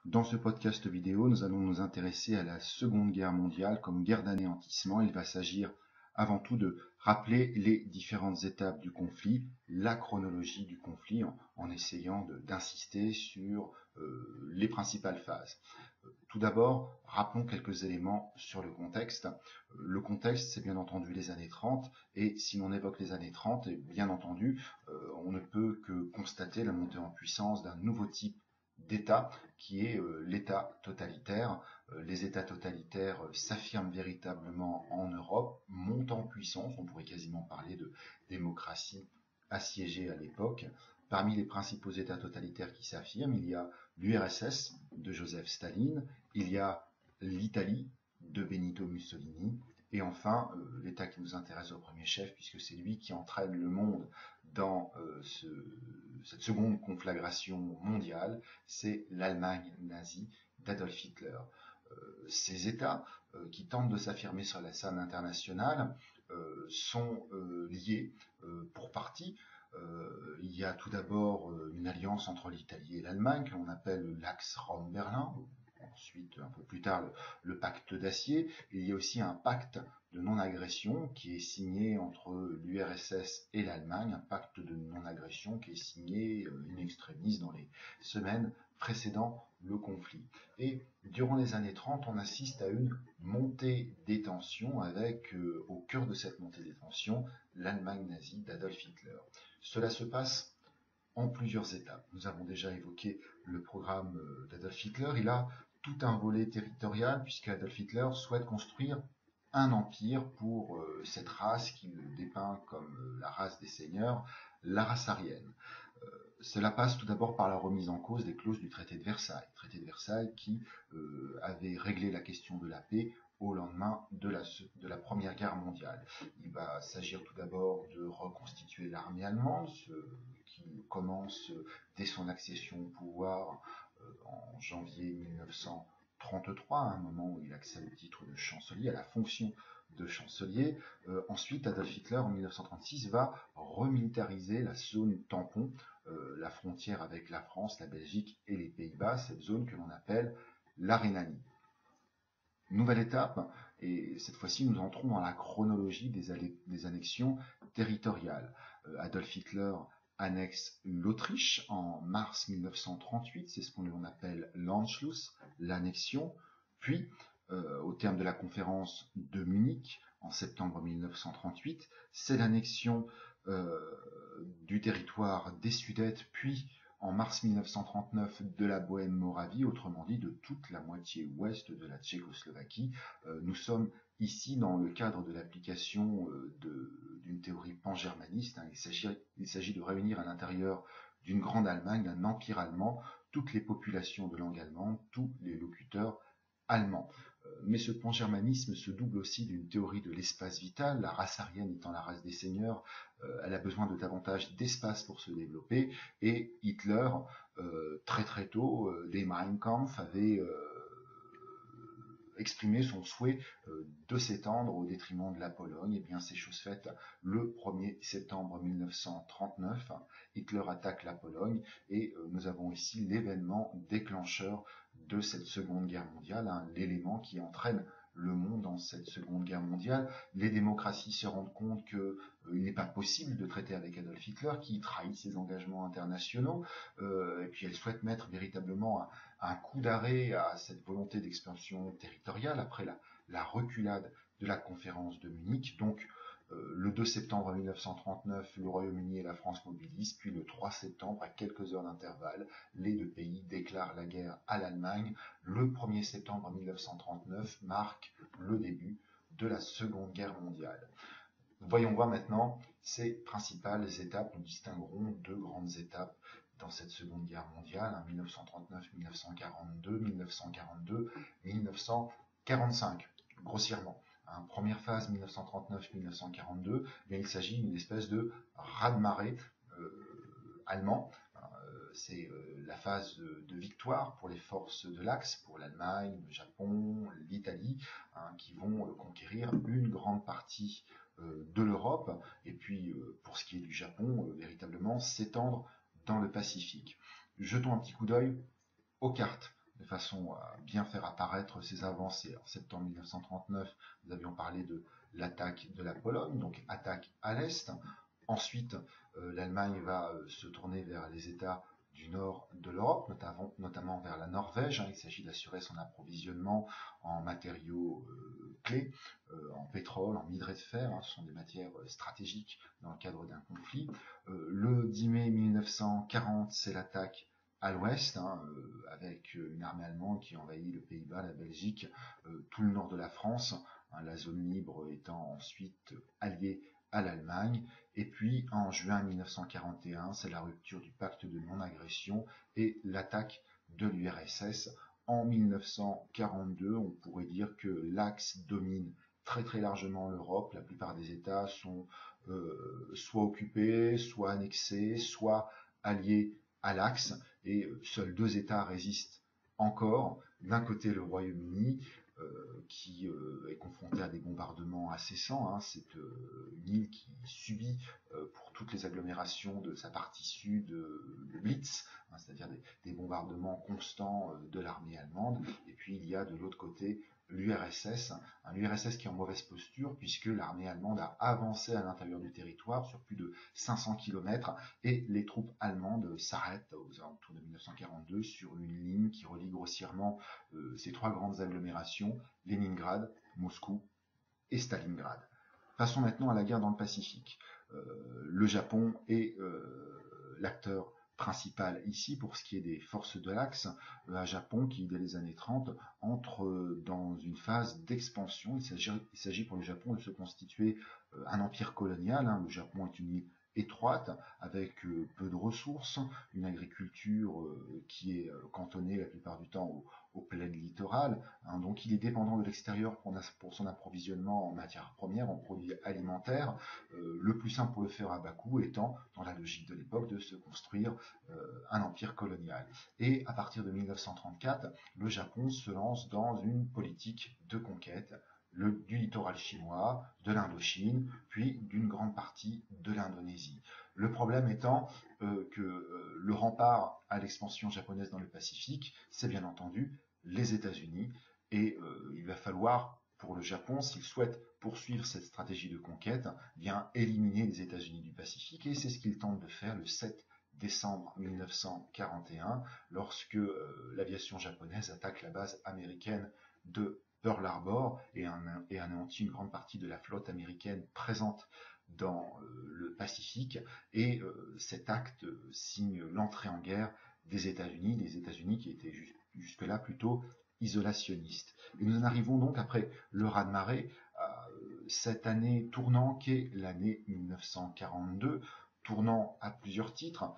Dans ce podcast vidéo, nous allons nous intéresser à la Seconde Guerre mondiale comme guerre d'anéantissement. Il va s'agir avant tout de rappeler les différentes étapes du conflit, la chronologie du conflit, en essayant d'insister sur les principales phases. Tout d'abord, rappelons quelques éléments sur le contexte. Le contexte, c'est bien entendu les années 30, et si l'on évoque les années 30, bien entendu, on ne peut que constater la montée en puissance d'un nouveau type d'État qui est l'État totalitaire. Les États totalitaires s'affirment véritablement en Europe, montent en puissance, on pourrait quasiment parler de démocratie assiégée à l'époque. Parmi les principaux États totalitaires qui s'affirment, il y a l'URSS de Joseph Staline, il y a l'Italie de Benito Mussolini, et enfin, l'État qui nous intéresse au premier chef, puisque c'est lui qui entraîne le monde dans cette seconde conflagration mondiale, c'est l'Allemagne nazie d'Adolf Hitler. Ces États qui tentent de s'affirmer sur la scène internationale sont liés pour partie. Il y a tout d'abord une alliance entre l'Italie et l'Allemagne que l'on appelle l'Axe Rome-Berlin. Ensuite, un peu plus tard, le pacte d'acier. Il y a aussi un pacte de non-agression qui est signé entre l'URSS et l'Allemagne, un pacte de non-agression qui est signé in extremis dans les semaines précédant le conflit. Et durant les années 30, on assiste à une montée des tensions avec, au cœur de cette montée des tensions, l'Allemagne nazie d'Adolf Hitler. Cela se passe en plusieurs étapes. Nous avons déjà évoqué le programme d'Adolf Hitler. Il a tout un volet territorial puisque Adolf Hitler souhaite construire un empire pour cette race qu'il dépeint comme la race des seigneurs, la race aryenne. Cela passe tout d'abord par la remise en cause des clauses du traité de Versailles qui avait réglé la question de la paix au lendemain de la Première Guerre mondiale. Il va s'agir tout d'abord de reconstituer l'armée allemande, ce qui commence dès son accession au pouvoir en janvier 1933, à un moment où il accède au titre de chancelier, à la fonction de chancelier. Ensuite, Adolf Hitler, en 1936, va remilitariser la zone tampon, la frontière avec la France, la Belgique et les Pays-Bas, cette zone que l'on appelle la Rhénanie. Nouvelle étape, et cette fois-ci nous entrons dans la chronologie des annexions territoriales. Adolf Hitler annexe l'Autriche en mars 1938, c'est ce qu'on appelle l'Anschluss, l'annexion, puis au terme de la conférence de Munich en septembre 1938, c'est l'annexion du territoire des Sudètes, puis en mars 1939 de la Bohême-Moravie, autrement dit de toute la moitié ouest de la Tchécoslovaquie. Nous sommes ici dans le cadre de l'application d'une théorie pan-germaniste. Il s'agit de réunir à l'intérieur d'une grande Allemagne, un empire allemand, toutes les populations de langue allemande, tous les locuteurs allemands. Mais ce pan-germanisme se double aussi d'une théorie de l'espace vital. La race aryenne étant la race des seigneurs, elle a besoin de davantage d'espace pour se développer, et Hitler, très tôt, dès Mein Kampf, avait exprimé son souhait de s'étendre au détriment de la Pologne. Et bien c'est chose faite le 1er septembre 1939. Hitler attaque la Pologne et nous avons ici l'événement déclencheur de cette Seconde Guerre mondiale, l'élément qui entraîne le monde dans cette Seconde Guerre mondiale. Les démocraties se rendent compte qu'il n'est pas possible de traiter avec Adolf Hitler, qui trahit ses engagements internationaux, et puis elles souhaitent mettre véritablement un coup d'arrêt à cette volonté d'expansion territoriale après la reculade de la conférence de Munich. Donc le 2 septembre 1939, le Royaume-Uni et la France mobilisent, puis le 3 septembre, à quelques heures d'intervalle, les deux pays déclarent la guerre à l'Allemagne. Le 1er septembre 1939 marque le début de la Seconde Guerre mondiale. Voyons voir maintenant ces principales étapes. Nous distinguerons deux grandes étapes dans cette Seconde Guerre mondiale, 1939-1942, 1942-1945, grossièrement. Première phase 1939-1942, il s'agit d'une espèce de raz-de-marée allemand. C'est la phase de victoire pour les forces de l'Axe, pour l'Allemagne, le Japon, l'Italie, qui vont conquérir une grande partie de l'Europe, et puis pour ce qui est du Japon, véritablement s'étendre dans le Pacifique. Jetons un petit coup d'œil aux cartes de façon à bien faire apparaître ses avancées. En septembre 1939, nous avions parlé de l'attaque de la Pologne, donc attaque à l'Est. Ensuite, l'Allemagne va se tourner vers les États du nord de l'Europe, notamment vers la Norvège. Il s'agit d'assurer son approvisionnement en matériaux clés, en pétrole, en minerais de fer. Ce sont des matières stratégiques dans le cadre d'un conflit. Le 10 mai 1940, c'est l'attaque à l'ouest, avec une armée allemande qui envahit le Pays-Bas, la Belgique, tout le nord de la France, la zone libre étant ensuite alliée à l'Allemagne. Et puis en juin 1941, c'est la rupture du pacte de non-agression et l'attaque de l'URSS. En 1942, on pourrait dire que l'Axe domine très très largement l'Europe. La plupart des États sont soit occupés, soit annexés, soit alliés à l'Axe, et seuls 2 États résistent encore. D'un côté, le Royaume-Uni, qui est confronté à des bombardements incessants. C'est une île qui subit pour toutes les agglomérations de sa partie sud le Blitz, c'est-à-dire des bombardements constants de l'armée allemande. Et puis il y a de l'autre côté l'URSS, l'URSS qui est en mauvaise posture puisque l'armée allemande a avancé à l'intérieur du territoire sur plus de 500 km et les troupes allemandes s'arrêtent aux alentours de 1942 sur une ligne qui relie grossièrement ces 3 grandes agglomérations, Leningrad, Moscou et Stalingrad. Passons maintenant à la guerre dans le Pacifique. Le Japon est l'acteur principal ici pour ce qui est des forces de l'Axe, un Japon qui, dès les années 30, entre dans une phase d'expansion. Il s'agit pour le Japon de se constituer un empire colonial. Le Japon est une île étroite, avec peu de ressources, une agriculture qui est cantonnée la plupart du temps aux plaines littorales. Donc il est dépendant de l'extérieur pour son approvisionnement en matières premières, en produits alimentaires. Le plus simple pour le faire à bas coût étant, dans la logique de l'époque, de se construire un empire colonial. Et à partir de 1934, le Japon se lance dans une politique de conquête du littoral chinois, de l'Indochine, puis d'une grande partie de l'Indonésie. Le problème étant que le rempart à l'expansion japonaise dans le Pacifique, c'est bien entendu les États-Unis, et il va falloir, pour le Japon, s'il souhaite poursuivre cette stratégie de conquête, bien éliminer les États-Unis du Pacifique, et c'est ce qu'il tente de faire le 7 décembre 1941, lorsque l'aviation japonaise attaque la base américaine de Pearl Harbor et anéantit une grande partie de la flotte américaine présente dans le Pacifique. Et cet acte signe l'entrée en guerre des États-Unis qui étaient jusque-là plutôt isolationnistes. Et nous en arrivons donc, après le raz-de-marée, à cette année tournant qu'est l'année 1942, tournant à plusieurs titres.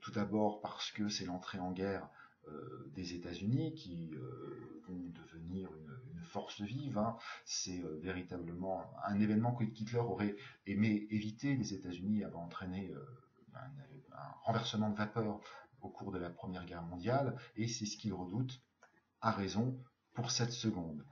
Tout d'abord parce que c'est l'entrée en guerre des États-Unis qui vont devenir une force vive. C'est véritablement un événement que Hitler aurait aimé éviter. Les États-Unis avaient entraîné un renversement de vapeur au cours de la Première Guerre mondiale, et c'est ce qu'il redoute à raison pour cette seconde.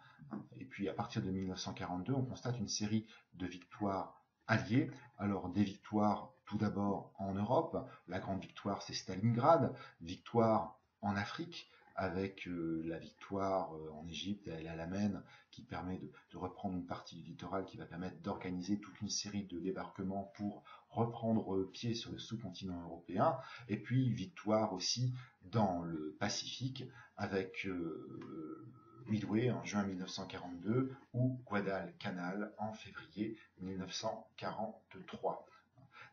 Et puis à partir de 1942, on constate une série de victoires alliées. Alors des victoires tout d'abord en Europe. La grande victoire, c'est Stalingrad. Victoire en Afrique, avec la victoire en Égypte et à El Alamein, qui permet de reprendre une partie du littoral, qui va permettre d'organiser toute une série de débarquements pour reprendre pied sur le sous-continent européen. Et puis victoire aussi dans le Pacifique, avec Midway en juin 1942 ou Guadalcanal en février 1943.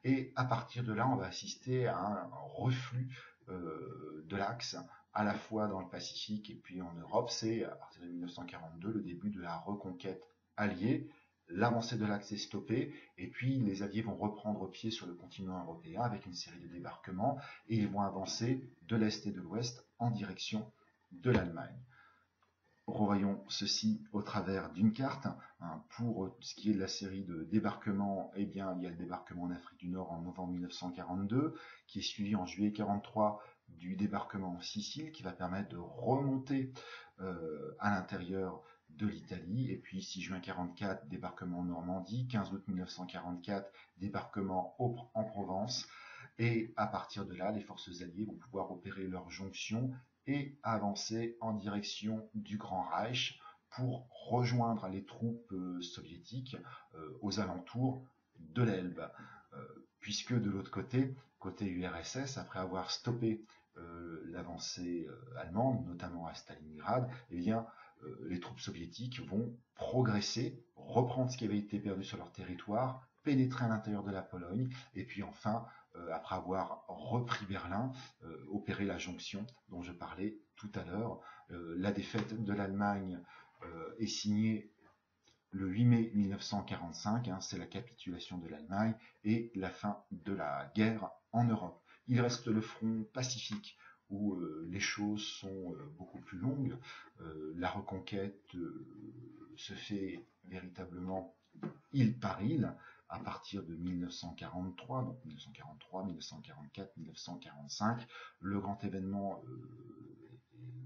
Et à partir de là, on va assister à un reflux de l'Axe, à la fois dans le Pacifique et puis en Europe. C'est à partir de 1942 le début de la reconquête alliée. L'avancée de l'Axe est stoppée, et puis les Alliés vont reprendre pied sur le continent européen avec une série de débarquements, et ils vont avancer de l'Est et de l'Ouest en direction de l'Allemagne. Revoyons ceci au travers d'une carte. Pour ce qui est de la série de débarquements, eh bien, il y a le débarquement en Afrique du Nord en novembre 1942, qui est suivi en juillet 1943 du débarquement en Sicile, qui va permettre de remonter à l'intérieur de l'Italie. Et puis 6 juin 1944, débarquement en Normandie. 15 août 1944, débarquement en Provence. Et à partir de là, les forces alliées vont pouvoir opérer leur jonction et avancer en direction du Grand Reich pour rejoindre les troupes soviétiques aux alentours de l'Elbe. Puisque de l'autre côté URSS, après avoir stoppé l'avancée allemande, notamment à Stalingrad, eh bien, les troupes soviétiques vont progresser, reprendre ce qui avait été perdu sur leur territoire, pénétrer à l'intérieur de la Pologne, et puis enfin, après avoir repris Berlin, opérer la jonction dont je parlais tout à l'heure. La défaite de l'Allemagne est signée le 8 mai 1945, c'est la capitulation de l'Allemagne et la fin de la guerre en Europe. Il reste le front pacifique où les choses sont beaucoup plus longues. La reconquête se fait véritablement île par île à partir de 1943, donc 1943, 1944, 1945. Le grand événement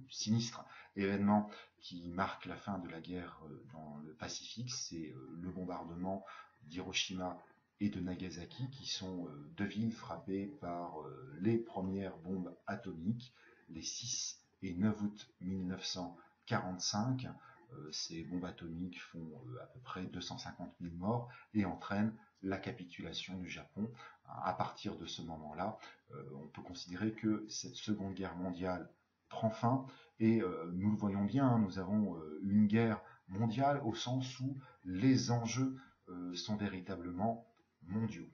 sinistre événement qui marque la fin de la guerre dans le Pacifique, c'est le bombardement d'Hiroshima et de Nagasaki, qui sont deux villes frappées par les premières bombes atomiques, les 6 et 9 août 1945. Ces bombes atomiques font à peu près 250 000 morts et entraînent la capitulation du Japon. À partir de ce moment-là, on peut considérer que cette Seconde Guerre mondiale prend fin et nous le voyons bien, nous avons une guerre mondiale au sens où les enjeux sont véritablement mondiaux.